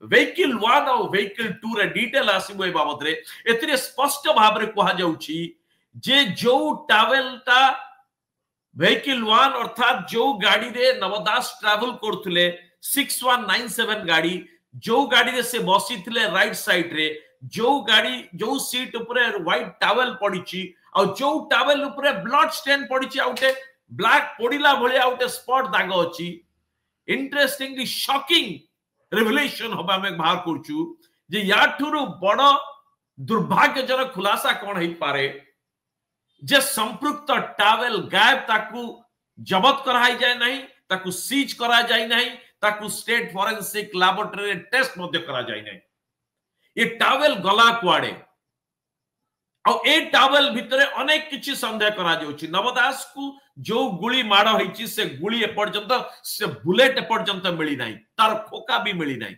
vehicle 1 और vehicle 2 रे detail आसीबो ए बाबत रे एथिरे स्पष्ट भाबरे कहा जाउची जे जो टावेलटा व्हीकल 1 अर्थात जो गाड़ी रे नवदास ट्रैवल करथले 6197 गाड़ी जो गाड़ी रे से बसिथिले राइट साइड रे जो गाड़ी जो सीट ऊपर व्हाइट टावेल पड़ीची और जो टावेल ऊपर ब्लड स्टेन पड़ीची आउटे ब्लैक पड़ीला भलिया आउटे स्पॉट दाग अछि इंटरेस्टिंगली शॉकिंग रिविलेशन होबा में बाहर करछु जे याठुरु बड़ दुर्भाग्यजनक खुलासा कोन होई पारे जे संपृक्त टावेल गायब ताकू जबत कराई जाए नहीं ताकू सीज करा जाए नहीं ताकू स्टेट फोरेंसिक लैबोरेटरी टेस्ट मध्य करा जाए नहीं ये टावेल गला कुआडे और ए टावेल भितरे अनेक किछि संदेह करा जाउछि नवदास को जो गुली माड़ होइछि से गुली ए पर्यंत से बुलेट ए पर्यंत मिली नहीं तार खोका भी मिली नहीं